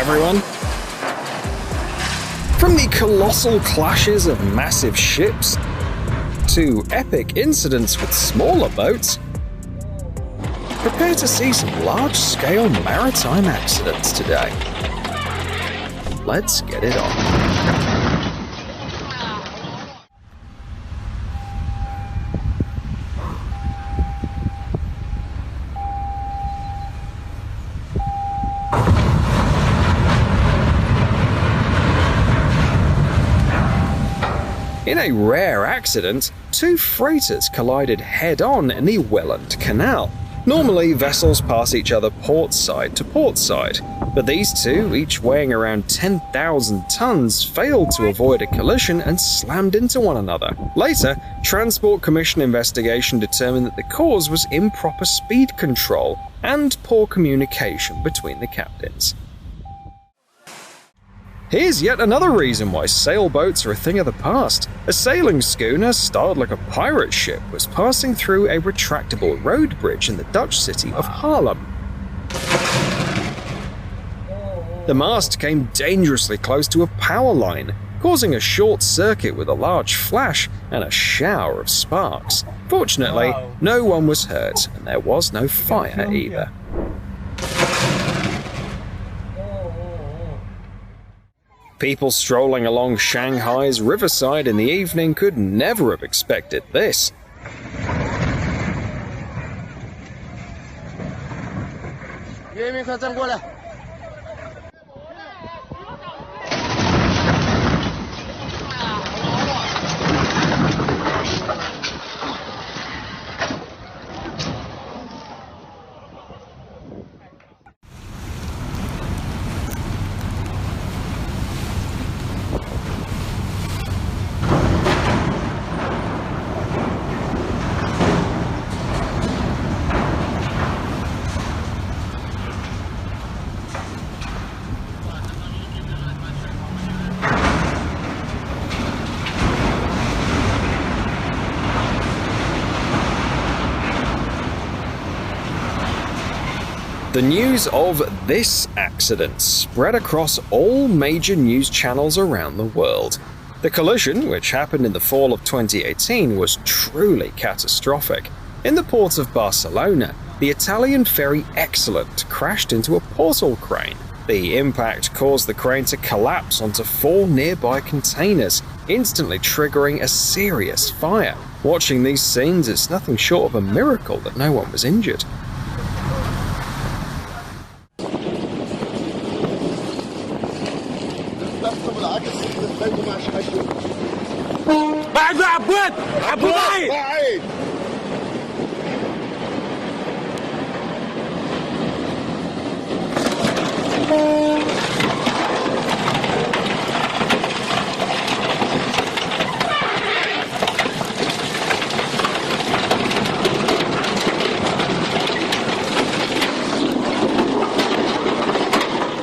everyone. From the colossal clashes of massive ships to epic incidents with smaller boats, prepare to see some large-scale maritime accidents today. Let's get it on. In a rare accident, two freighters collided head-on in the Welland Canal. Normally, vessels pass each other port side to port side, but these two, each weighing around 10,000 tons, failed to avoid a collision and slammed into one another. Later, Transport Commission investigation determined that the cause was improper speed control and poor communication between the captains. Here's yet another reason why sailboats are a thing of the past. A sailing schooner styled like a pirate ship was passing through a retractable road bridge in the Dutch city of Haarlem. The mast came dangerously close to a power line, causing a short circuit with a large flash and a shower of sparks. Fortunately, no one was hurt and there was no fire either. People strolling along Shanghai's riverside in the evening could never have expected this. The news of this accident spread across all major news channels around the world. The collision, which happened in the fall of 2018, was truly catastrophic. In the port of Barcelona, the Italian ferry Excellent crashed into a portal crane. The impact caused the crane to collapse onto 4 nearby containers, instantly triggering a serious fire. Watching these scenes, it's nothing short of a miracle that no one was injured.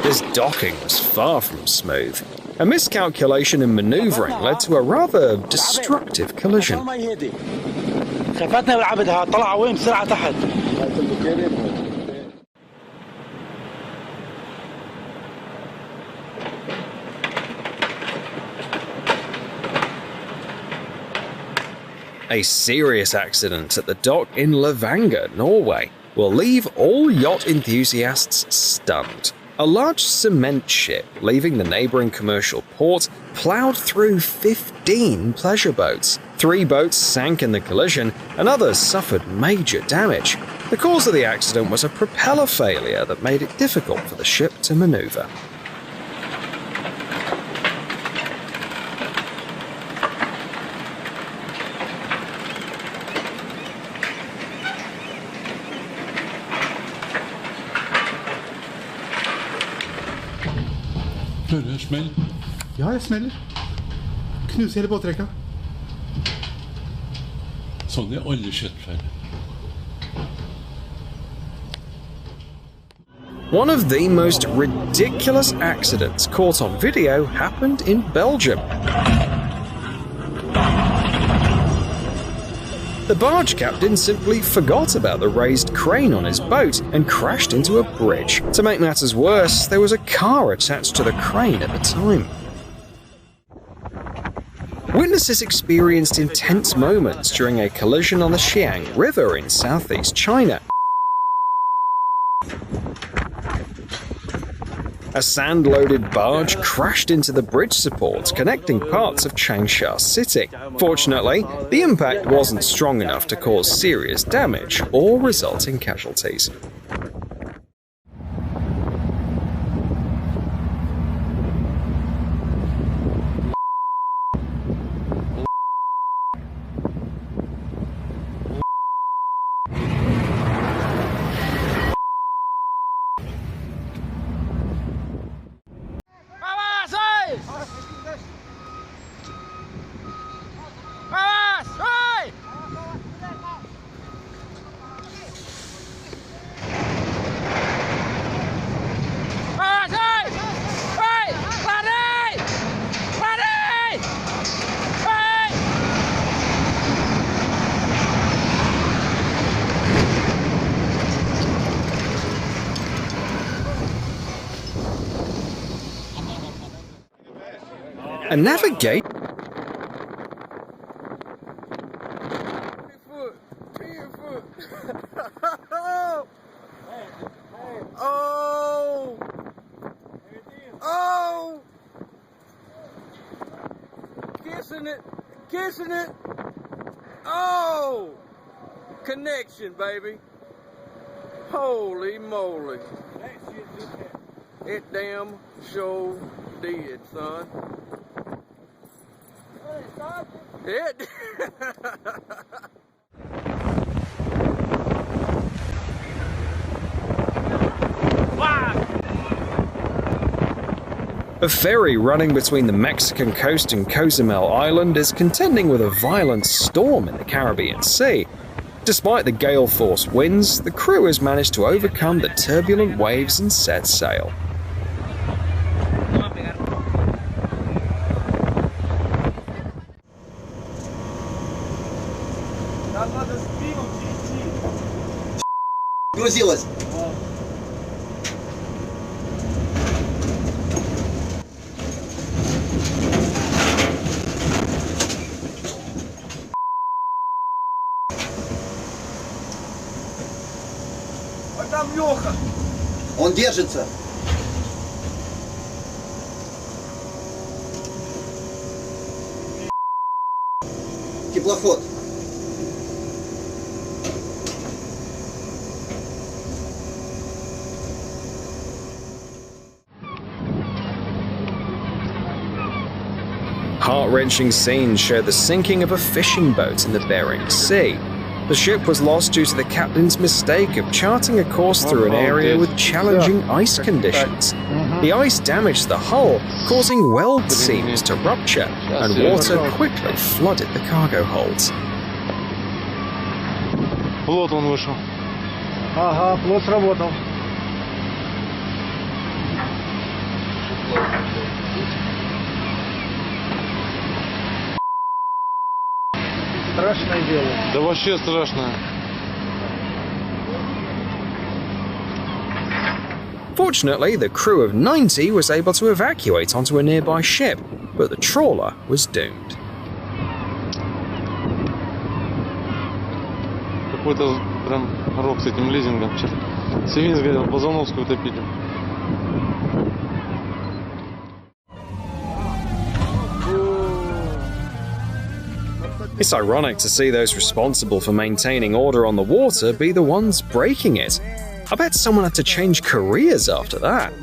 This docking was far from smooth. A miscalculation in maneuvering led to a rather destructive collision. A serious accident at the dock in Levanger, Norway, will leave all yacht enthusiasts stunned. A large cement ship leaving the neighboring commercial port plowed through 15 pleasure boats. 3 boats sank in the collision and others suffered major damage. The cause of the accident was a propeller failure that made it difficult for the ship to maneuver. Hører jeg smell? Ja, jeg smeller. Knuser hele båtrekka. Sånn har jeg aldri sett før. One of the most ridiculous accidents caught on video happened in Belgium. The barge captain simply forgot about the raised crane on his boat and crashed into a bridge. To make matters worse, there was a car attached to the crane at the time. Witnesses experienced intense moments during a collision on the Xiang River in southeast China. A sand-loaded barge crashed into the bridge supports connecting parts of Changsha City. Fortunately, the impact wasn't strong enough to cause serious damage or result in casualties. A navigate. Oh! Kissing it. Oh! Connection, baby. Holy moly. It damn sure did, son. It. A ferry running between the Mexican coast and Cozumel Island is contending with a violent storm in the Caribbean Sea. Despite the gale-force winds, the crew has managed to overcome the turbulent waves and set sail. Грузилась. А там Леха. Он держится. Теплоход. Heart-wrenching scenes show the sinking of a fishing boat in the Bering Sea. The ship was lost due to the captain's mistake of charting a course through an area with challenging ice conditions. The ice damaged the hull, causing weld seams to rupture, and water quickly flooded the cargo holds. Плот он вышел. Ага, плот сработал. Страшное дело. Да вообще страшно. Fortunately, the crew of 90 was able to evacuate onto a nearby ship, but the trawler was doomed. Какой-то прям рок с этим лизингом. Севин сгорел, Базановскую утопили. It's ironic to see those responsible for maintaining order on the water be the ones breaking it. I bet someone had to change careers after that.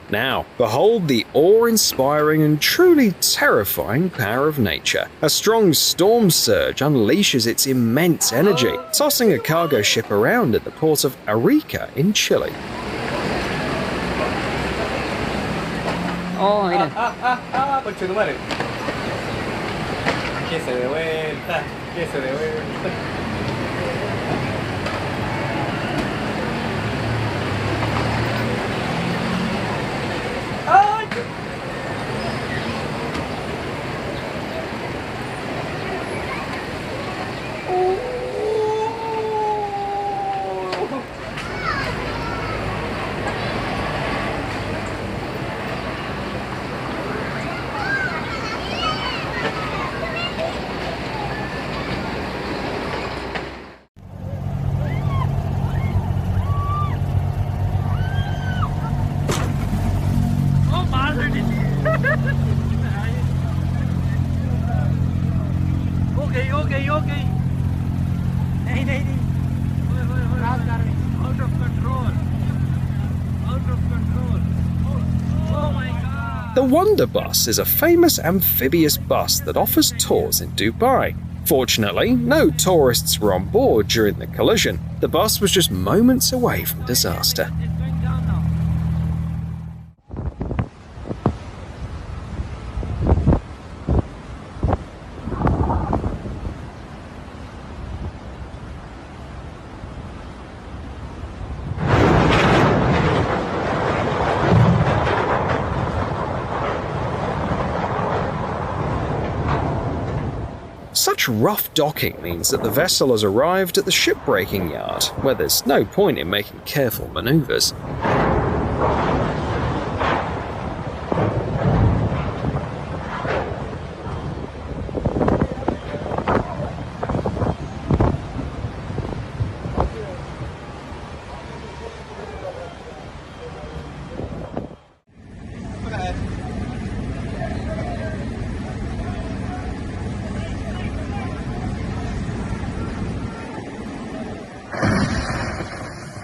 Now, behold the awe-inspiring and truly terrifying power of nature. A strong storm surge unleashes its immense energy, tossing a cargo ship around at the port of Arica in Chile. Oh, mira. Concha tu madre. Que se de vuelta, que se de vuelta. ¡Ay! Out of control. Out of control. Oh my God. The Wonder Bus is a famous amphibious bus that offers tours in Dubai. Fortunately, no tourists were on board during the collision. The bus was just moments away from disaster. It's going down now. Such rough docking means that the vessel has arrived at the shipbreaking yard, where there's no point in making careful maneuvers.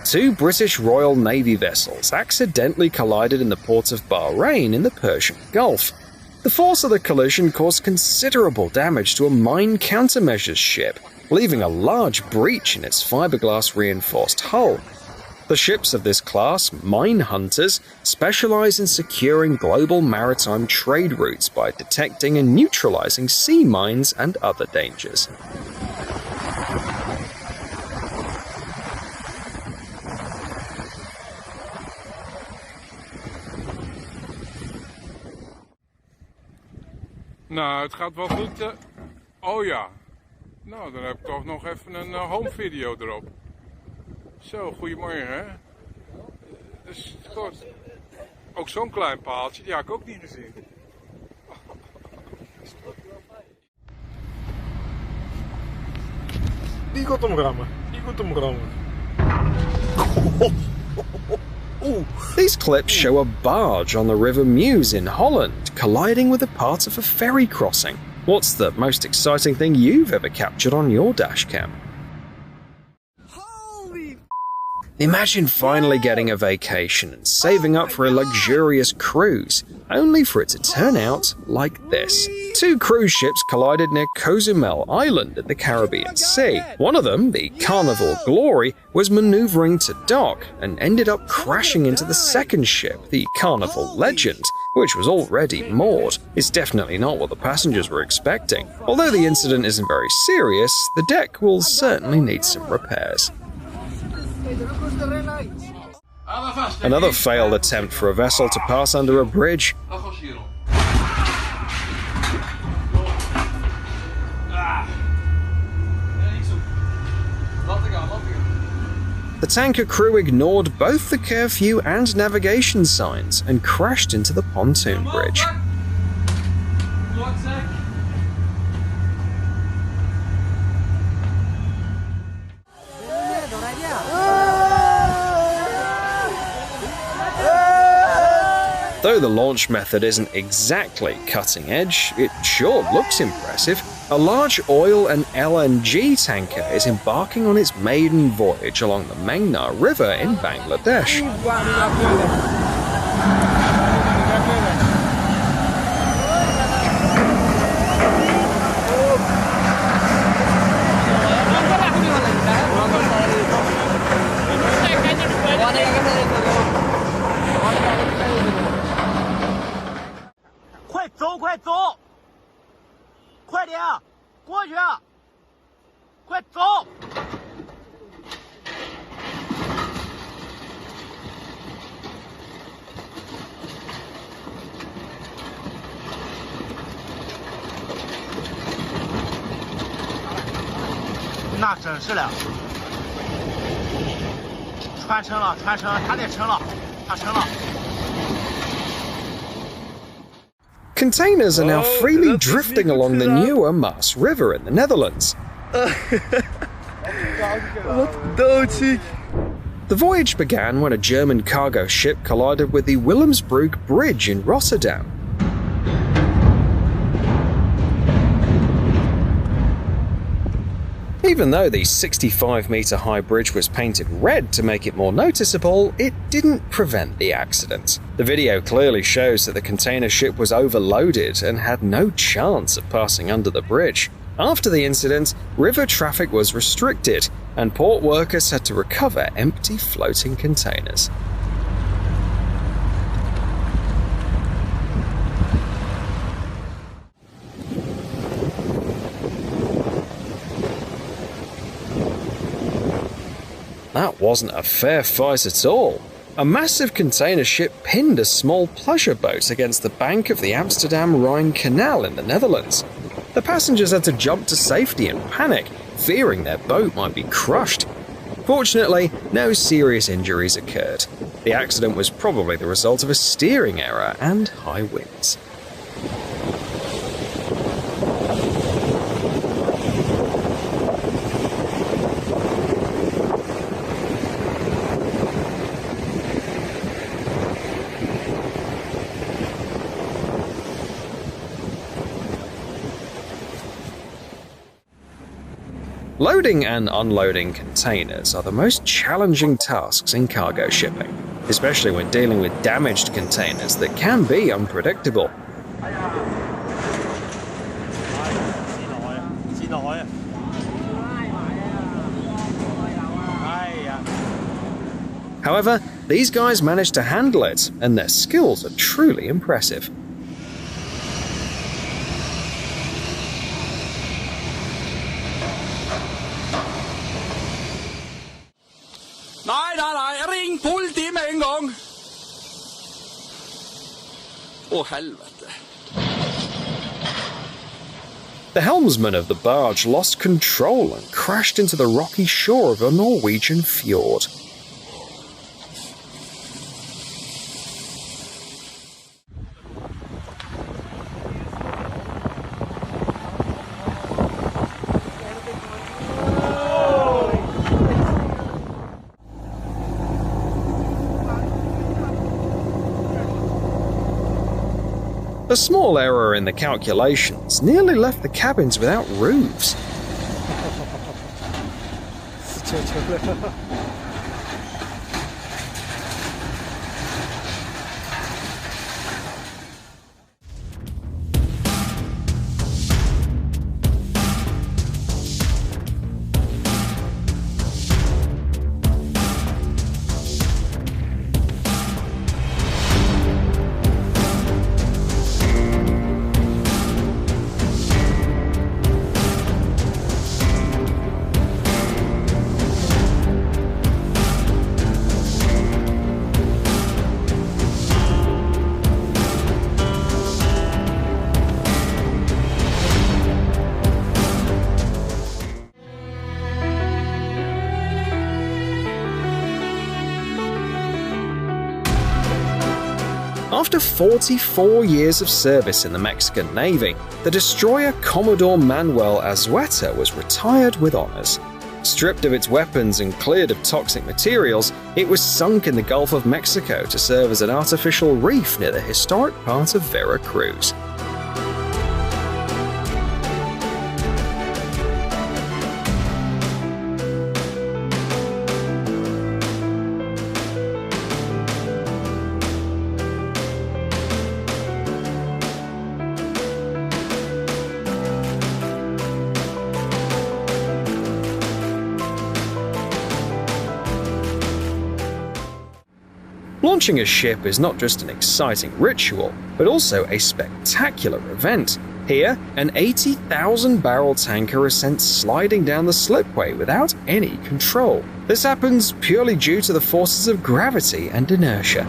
Two British Royal Navy vessels accidentally collided in the port of Bahrain in the Persian Gulf. The force of the collision caused considerable damage to a mine countermeasures ship, leaving a large breach in its fiberglass reinforced hull. The ships of this class, mine hunters, specialize in securing global maritime trade routes by detecting and neutralizing sea mines and other dangers. Nou, het gaat wel goed. Oh ja. Nou, dan heb ik toch nog even een home video erop. Zo, goedemorgen hè. Dus goed. Ook zo'n klein paaltje, die had ik ook niet gezien. Die gaat omrammen. Die gaat omrammen. These clips show a barge on the River Meuse in Holland colliding with a part of a ferry crossing. What's the most exciting thing you've ever captured on your dashcam? Imagine finally getting a vacation and saving up for a luxurious cruise, only for it to turn out like this. Two cruise ships collided near Cozumel Island in the Caribbean Sea. One of them, the Carnival Glory, was maneuvering to dock and ended up crashing into the second ship, the Carnival Legend, which was already moored. It's definitely not what the passengers were expecting. Although the incident isn't very serious, the deck will certainly need some repairs. Another failed attempt for a vessel to pass under a bridge. The tanker crew ignored both the curfew and navigation signs and crashed into the pontoon bridge. Though the launch method isn't exactly cutting edge, it sure looks impressive. A large oil and LNG tanker is embarking on its maiden voyage along the Meghna River in Bangladesh. Containers are now freely drifting along the Nieuwe Maas River in the Netherlands. The voyage began when a German cargo ship collided with the Willemsbrug Bridge in Rotterdam. Even though the 65-meter high bridge was painted red to make it more noticeable, it didn't prevent the accident. The video clearly shows that the container ship was overloaded and had no chance of passing under the bridge. After the incident, river traffic was restricted, and port workers had to recover empty floating containers. That wasn't a fair fight at all. A massive container ship pinned a small pleasure boat against the bank of the Amsterdam-Rhine Canal in the Netherlands. The passengers had to jump to safety in panic, fearing their boat might be crushed. Fortunately, no serious injuries occurred. The accident was probably the result of a steering error and high winds. Loading and unloading containers are the most challenging tasks in cargo shipping, especially when dealing with damaged containers that can be unpredictable. However, these guys managed to handle it, and their skills are truly impressive. Nej, ring politi med en gång! Åh, helvete. The helmsman of the barge lost control and crashed into the rocky shore of a Norwegian fjord. A small error in the calculations nearly left the cabins without roofs. After 44 years of service in the Mexican Navy, the destroyer Commodore Manuel Azueta was retired with honors. Stripped of its weapons and cleared of toxic materials, it was sunk in the Gulf of Mexico to serve as an artificial reef near the historic part of Veracruz. Launching a ship is not just an exciting ritual, but also a spectacular event. Here, an 80,000-barrel tanker is sent sliding down the slipway without any control. This happens purely due to the forces of gravity and inertia.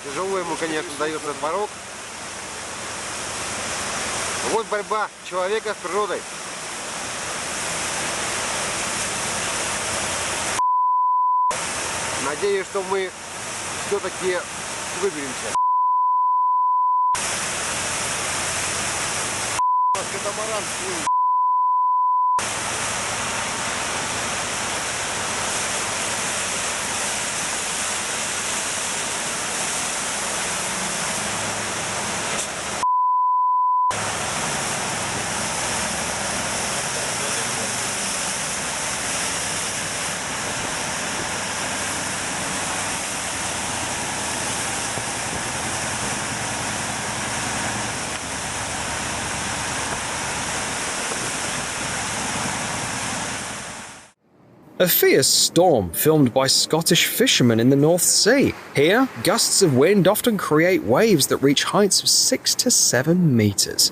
Тяжело ему, конечно, дается порог. Вот борьба человека с природой. Надеюсь, что мы все-таки выберемся. Катамаран плыл. A fierce storm filmed by Scottish fishermen in the North Sea. Here, gusts of wind often create waves that reach heights of 6 to 7 meters.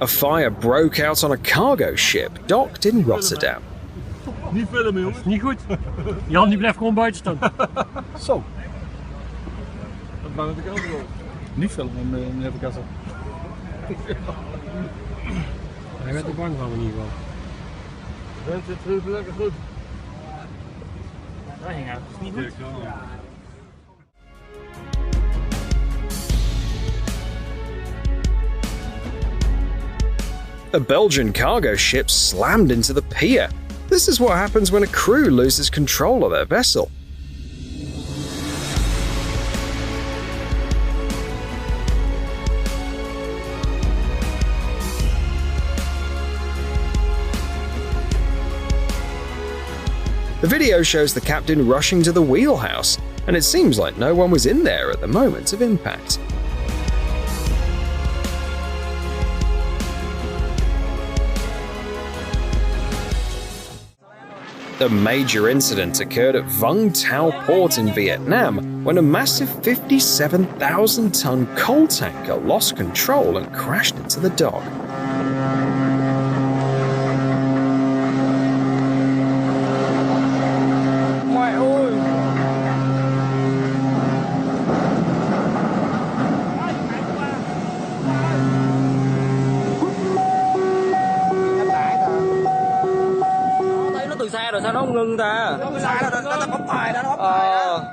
A fire broke out on a cargo ship docked in Rotterdam. Niet filmen, jongens. Niet goed. Jan, die blijft gewoon buiten staan. Zo. Dat ben ik ook wel. Niet filmen, meneer Picasso. Hij werd er bang van in ieder geval. Bent het terug lekker goed? Dat ging uit. Dat is niet goed. A Belgian cargo ship slammed into the pier. This is what happens when a crew loses control of their vessel. The video shows the captain rushing to the wheelhouse, and it seems like no one was in there at the moment of impact. A major incident occurred at Vung Tau port in Vietnam when a massive 57,000-ton coal tanker lost control and crashed into the dock. Xa rồi sao nó không ngưng ta? Nó xa rồi nó bấm còi đó, nó bấm còi đó.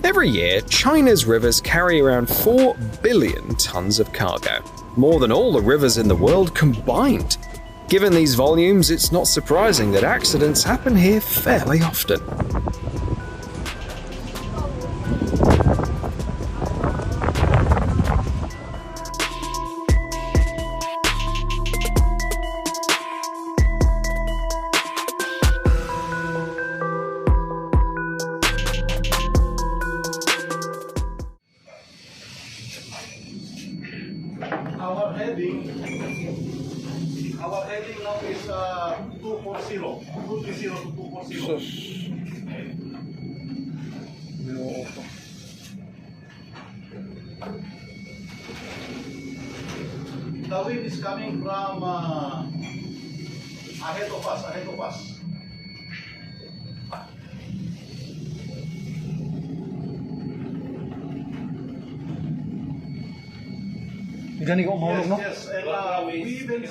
Every year, China's rivers carry around 4 billion tons of cargo, more than all the rivers in the world combined. Given these volumes, it's not surprising that accidents happen here fairly often. Our heading now is 240, 230. Sus. The wind is coming from ahead of us, ahead of us. Die zijn niet omhoog nog? Yes, and we even see this